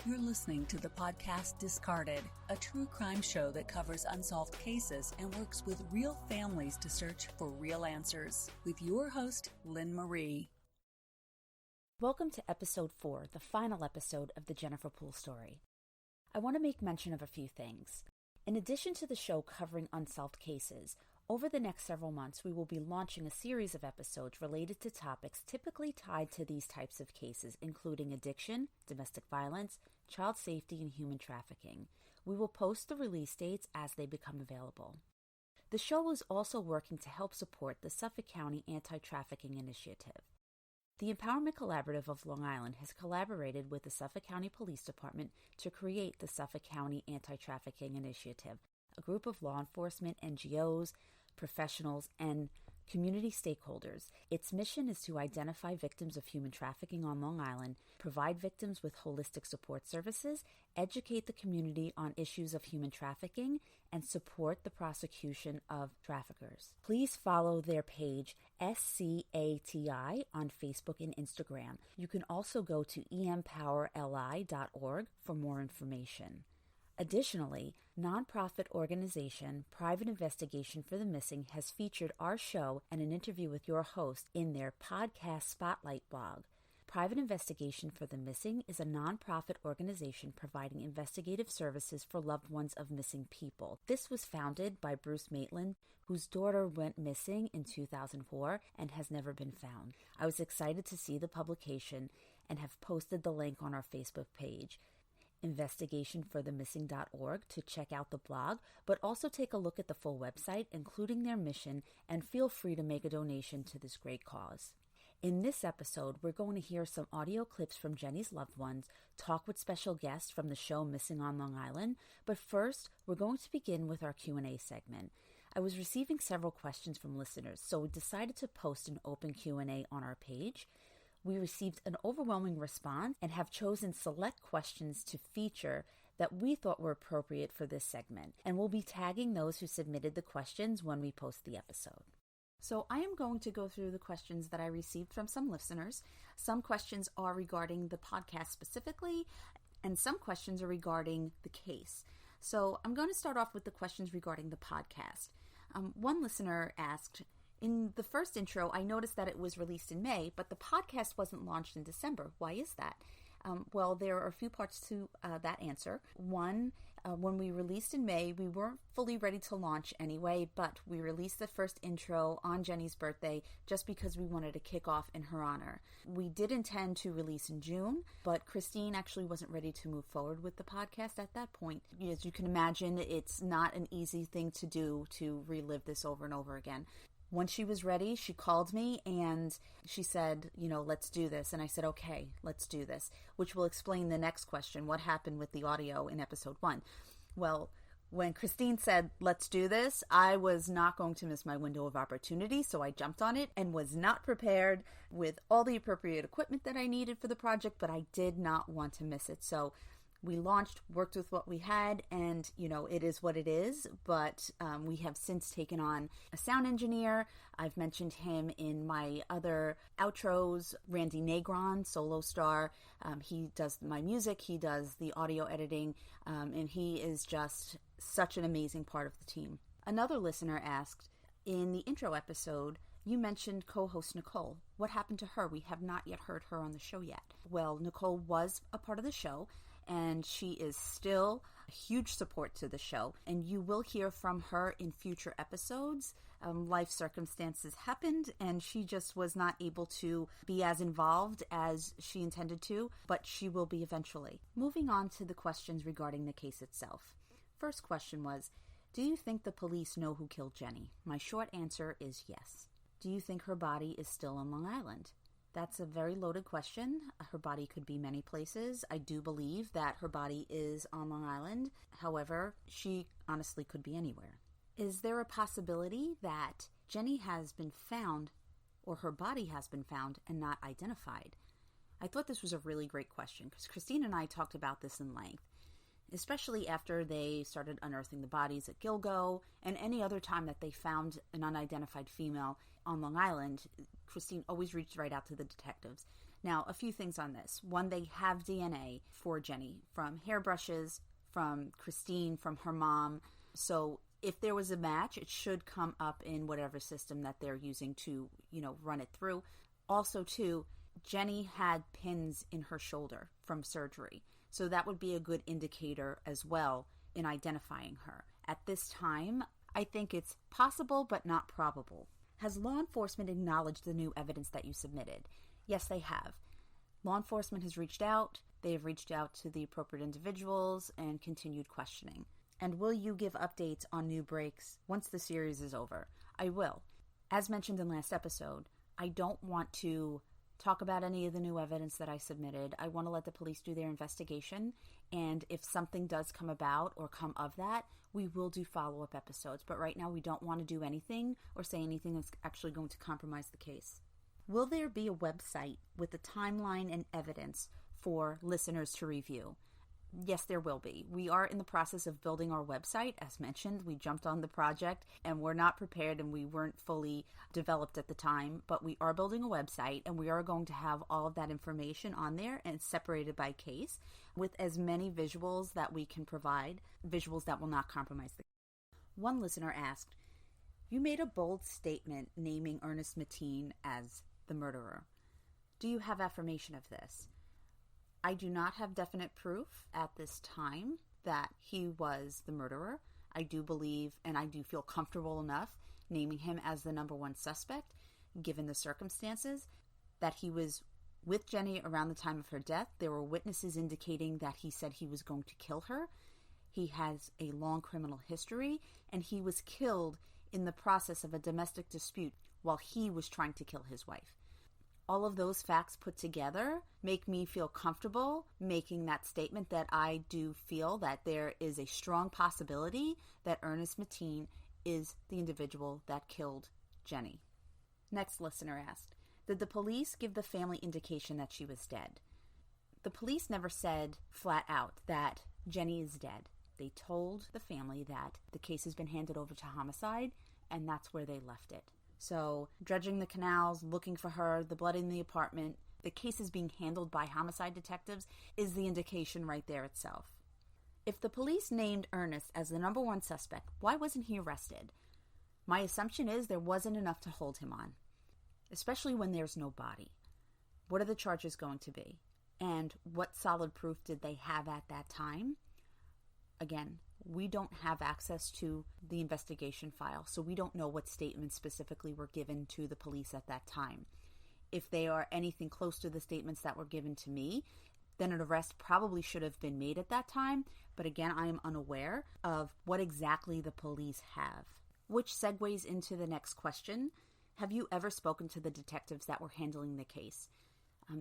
You're listening to the podcast Discarded, a true crime show that covers unsolved cases and works with real families to search for real answers. With your host, Lynn Marie. Welcome to episode 4, the final episode of the Jennifer Poole Story. I want to make mention of a few things. In addition to the show covering unsolved cases, over the next several months we will be launching a series of episodes related to topics typically tied to these types of cases, including addiction, domestic violence, child safety, and human trafficking. We will post the release dates as they become available. The show is also working to help support the Suffolk County Anti-Trafficking Initiative. The Empowerment Collaborative of Long Island has collaborated with the Suffolk County Police Department to create the Suffolk County Anti-Trafficking Initiative, a group of law enforcement, NGOs, professionals, and community stakeholders. Its mission is to identify victims of human trafficking on Long Island, provide victims with holistic support services, educate the community on issues of human trafficking, and support the prosecution of traffickers. Please follow their page, SCATI, on Facebook and Instagram. You can also go to empowerli.org for more information. Additionally, nonprofit organization Private Investigation for the Missing has featured our show and an interview with your host in their podcast Spotlight blog. Private Investigation for the Missing is a nonprofit organization providing investigative services for loved ones of missing people. This was founded by Bruce Maitland, whose daughter went missing in 2004 and has never been found. I was excited to see the publication and have posted the link on our Facebook page, investigationforthemissing.org, to check out the blog, but also take a look at the full website, including their mission, and feel free to make a donation to this great cause. In this episode, we're going to hear some audio clips from Jenny's loved ones, talk with special guests from the show Missing on Long Island, but first, we're going to begin with our Q&A segment. I was receiving several questions from listeners, so we decided to post an open Q&A on our page. We received an overwhelming response and have chosen select questions to feature that we thought were appropriate for this segment, and we'll be tagging those who submitted the questions when we post the episode. So I am going to go through the questions that I received from some listeners. Some questions are regarding the podcast specifically, and some questions are regarding the case. So I'm going to start off with the questions regarding the podcast. One listener asked, in the first intro, I noticed that it was released in May, but the podcast wasn't launched in December. Why is that? Well, there are a few parts to that answer. One, when we released in May, we weren't fully ready to launch anyway, but we released the first intro on Jenny's birthday just because we wanted to kick off in her honor. We did intend to release in June, but Christine actually wasn't ready to move forward with the podcast at that point. As you can imagine, it's not an easy thing to do to relive this over and over again. Once she was ready, she called me and she said, let's do this. And I said, okay, let's do this, which will explain the next question. What happened with the audio in episode 1? Well, when Christine said, let's do this, I was not going to miss my window of opportunity. So I jumped on it and was not prepared with all the appropriate equipment that I needed for the project, but I did not want to miss it. So we launched, worked with what we had, and, it is what it is, but we have since taken on a sound engineer. I've mentioned him in my other outros, Randy Negron, solo star. He does my music, he does the audio editing, and he is just such an amazing part of the team. Another listener asked, in the intro episode, you mentioned co-host Nicole. What happened to her? We have not yet heard her on the show yet. Well, Nicole was a part of the show, and she is still a huge support to the show, and you will hear from her in future episodes. Life circumstances happened, and she just was not able to be as involved as she intended to, but she will be eventually. Moving on to the questions regarding the case itself. First question was, do you think the police know who killed Jenny? My short answer is yes. Do you think her body is still on Long Island? That's a very loaded question. Her body could be many places. I do believe that her body is on Long Island. However, she honestly could be anywhere. Is there a possibility that Jenny has been found, or her body has been found and not identified? I thought this was a really great question because Christine and I talked about this in length, especially after they started unearthing the bodies at Gilgo and any other time that they found an unidentified female on Long Island. Christine always reached right out to the detectives. Now, a few things on this. One, they have DNA for Jenny from hairbrushes, from Christine, from her mom. So if there was a match, it should come up in whatever system that they're using to, run it through. Also, too, Jenny had pins in her shoulder from surgery. So that would be a good indicator as well in identifying her. At this time, I think it's possible but not probable. Has law enforcement acknowledged the new evidence that you submitted? Yes, they have. Law enforcement has reached out. They have reached out to the appropriate individuals and continued questioning. And will you give updates on new breaks once the series is over? I will. As mentioned in last episode, I don't want to talk about any of the new evidence that I submitted. I want to let the police do their investigation. And if something does come about or come of that, we will do follow-up episodes. But right now, we don't want to do anything or say anything that's actually going to compromise the case. Will there be a website with a timeline and evidence for listeners to review? Yes, there will be. We are in the process of building our website. As mentioned, we jumped on the project and we're not prepared and we weren't fully developed at the time, but we are building a website and we are going to have all of that information on there and separated by case with as many visuals that we can provide, visuals that will not compromise the case. One listener asked, you made a bold statement naming Ernest Mateen as the murderer. Do you have affirmation of this? I do not have definite proof at this time that he was the murderer. I do believe and I do feel comfortable enough naming him as the number one suspect, given the circumstances, that he was with Jenny around the time of her death. There were witnesses indicating that he said he was going to kill her. He has a long criminal history, and he was killed in the process of a domestic dispute while he was trying to kill his wife. All of those facts put together make me feel comfortable making that statement that I do feel that there is a strong possibility that Ernest Mateen is the individual that killed Jenny. Next listener asked, did the police give the family indication that she was dead? The police never said flat out that Jenny is dead. They told the family that the case has been handed over to homicide, and that's where they left it. So, dredging the canals, looking for her, the blood in the apartment, the case is being handled by homicide detectives is the indication right there itself. If the police named Ernest as the number one suspect, why wasn't he arrested? My assumption is there wasn't enough to hold him on, especially when there's no body. What are the charges going to be? And what solid proof did they have at that time? Again, we don't have access to the investigation file, so we don't know what statements specifically were given to the police at that time. If they are anything close to the statements that were given to me, then an arrest probably should have been made at that time. But again, I am unaware of what exactly the police have. Which segues into the next question. Have you ever spoken to the detectives that were handling the case?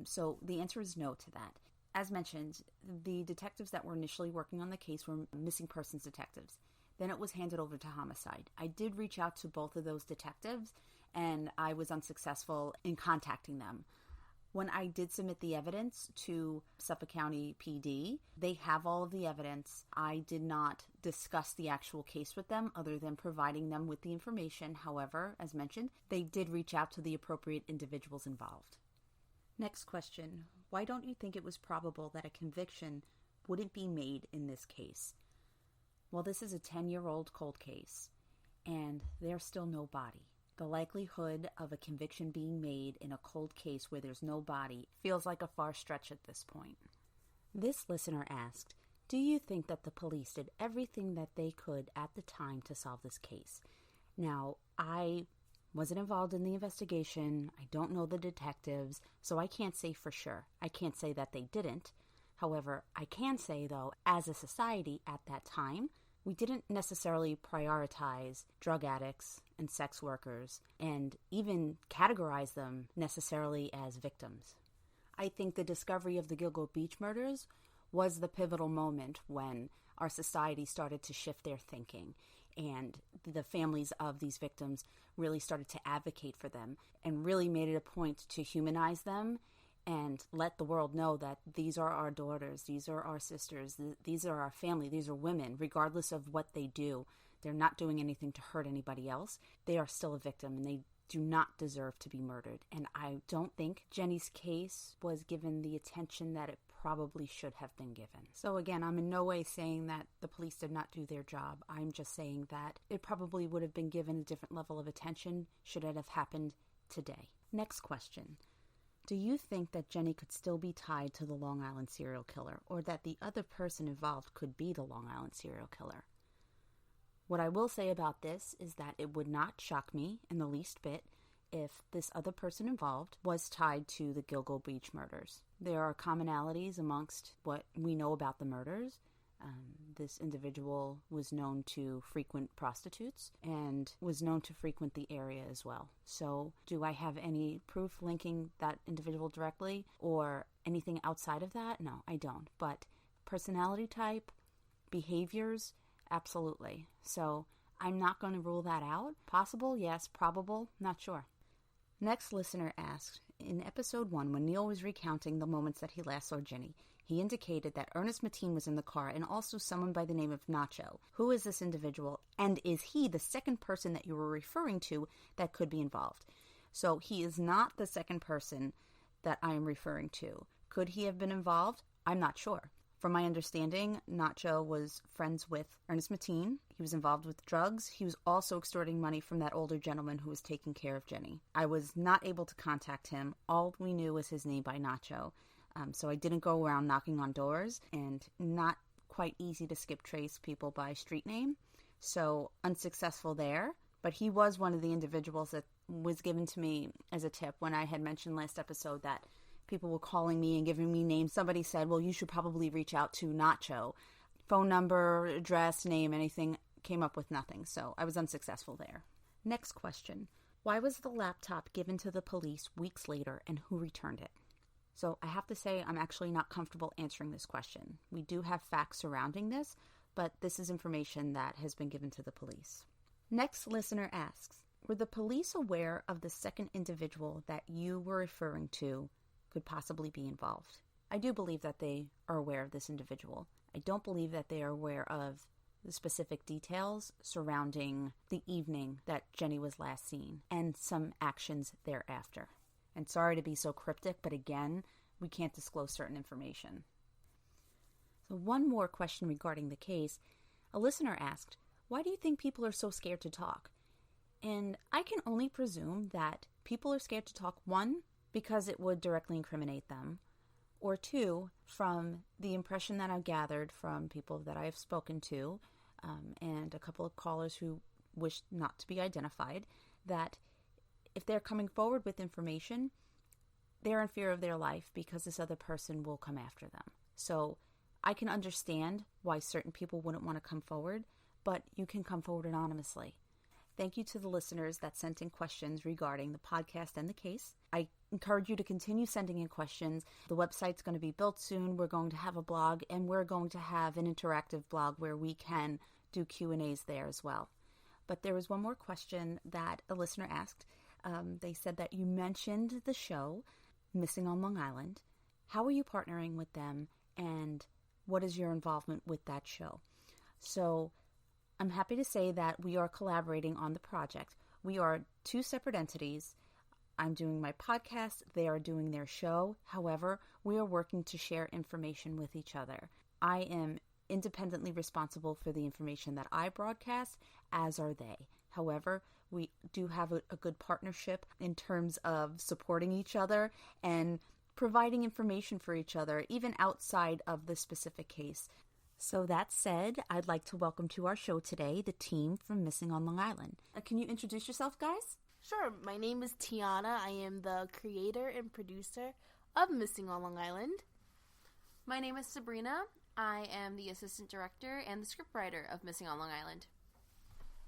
So the answer is no to that. As mentioned, the detectives that were initially working on the case were missing persons detectives. Then it was handed over to homicide. I did reach out to both of those detectives, and I was unsuccessful in contacting them. When I did submit the evidence to Suffolk County PD, they have all of the evidence. I did not discuss the actual case with them other than providing them with the information. However, as mentioned, they did reach out to the appropriate individuals involved. Next question. Why don't you think it was probable that a conviction wouldn't be made in this case? Well, this is a 10-year-old cold case, and there's still no body. The likelihood of a conviction being made in a cold case where there's no body feels like a far stretch at this point. This listener asked, do you think that the police did everything that they could at the time to solve this case? Now, I wasn't involved in the investigation. I don't know the detectives, so I can't say for sure. I can't say that they didn't. However, I can say, though, as a society at that time, we didn't necessarily prioritize drug addicts and sex workers and even categorize them necessarily as victims. I think the discovery of the Gilgo Beach murders was the pivotal moment when our society started to shift their thinking, and the families of these victims really started to advocate for them and really made it a point to humanize them and let the world know that these are our daughters, these are our sisters, these are our family, these are women, regardless of what they do. They're not doing anything to hurt anybody else. They are still a victim, and they do not deserve to be murdered. And I don't think Jenny's case was given the attention that it probably should have been given. So again, I'm in no way saying that the police did not do their job. I'm just saying that it probably would have been given a different level of attention should it have happened today. Next question. Do you think that Jenny could still be tied to the Long Island serial killer, or that the other person involved could be the Long Island serial killer? What I will say about this is that it would not shock me in the least bit if this other person involved was tied to the Gilgo Beach murders. There are commonalities amongst what we know about the murders. This individual was known to frequent prostitutes and was known to frequent the area as well. So do I have any proof linking that individual directly or anything outside of that? No, I don't. But personality type, behaviors, absolutely. So I'm not going to rule that out. Possible, yes. Probable, not sure. Next listener asked, in episode 1, when Neil was recounting the moments that he last saw Jenny, he indicated that Ernest Mateen was in the car and also someone by the name of Nacho. Who is this individual, and is he the second person that you were referring to that could be involved? So he is not the second person that I am referring to. Could he have been involved? I'm not sure. From my understanding, Nacho was friends with Ernest Mateen. He was involved with drugs. He was also extorting money from that older gentleman who was taking care of Jenny. I was not able to contact him. All we knew was his name by Nacho. So I didn't go around knocking on doors, and not quite easy to skip trace people by street name. So unsuccessful there. But he was one of the individuals that was given to me as a tip when I had mentioned last episode that people were calling me and giving me names. Somebody said, well, you should probably reach out to Nacho. Phone number, address, name, anything, came up with nothing. So I was unsuccessful there. Next question. Why was the laptop given to the police weeks later, and who returned it? So I have to say I'm actually not comfortable answering this question. We do have facts surrounding this, but this is information that has been given to the police. Next listener asks, were the police aware of the second individual that you were referring to could possibly be involved? I do believe that they are aware of this individual. I don't believe that they are aware of the specific details surrounding the evening that Jenny was last seen and some actions thereafter. And sorry to be so cryptic, but again, we can't disclose certain information. So one more question regarding the case. A listener asked, why do you think people are so scared to talk? And I can only presume that people are scared to talk, one, because it would directly incriminate them, or two, from the impression that I've gathered from people that I have spoken to, and a couple of callers who wish not to be identified, that if they're coming forward with information, they're in fear of their life because this other person will come after them. So I can understand why certain people wouldn't want to come forward, but you can come forward anonymously. Thank you to the listeners that sent in questions regarding the podcast and the case. I encourage you to continue sending in questions. The website's going to be built soon. We're going to have a blog, and we're going to have an interactive blog where we can do Q&As there as well. But there was one more question that a listener asked. They said that you mentioned the show, Missing on Long Island. How are you partnering with them, and what is your involvement with that show? So I'm happy to say that we are collaborating on the project. We are two separate entities. I'm doing my podcast. They are doing their show. However, we are working to share information with each other. I am independently responsible for the information that I broadcast, as are they. However, we do have a good partnership in terms of supporting each other and providing information for each other, even outside of the specific case. So that said, I'd like to welcome to our show today the team from Missing on Long Island. Can you introduce yourself, guys? Sure. My name is Tiana. I am the creator and producer of Missing on Long Island. My name is Sabrina. I am the assistant director and the scriptwriter of Missing on Long Island.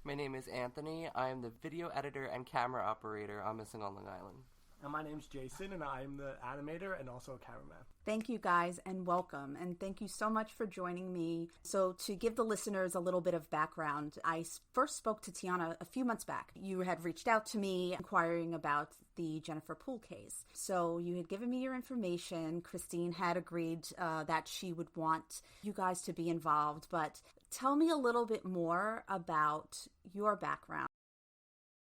My name is Anthony. I am the video editor and camera operator on Missing on Long Island. And my name's Jason, and I'm the animator and also a cameraman. Thank you guys, and welcome. And thank you so much for joining me. So to give the listeners a little bit of background, I first spoke to Tiana a few months back. You had reached out to me inquiring about the Jennifer Poole case. So you had given me your information. Christine had agreed that she would want you guys to be involved. But tell me a little bit more about your background.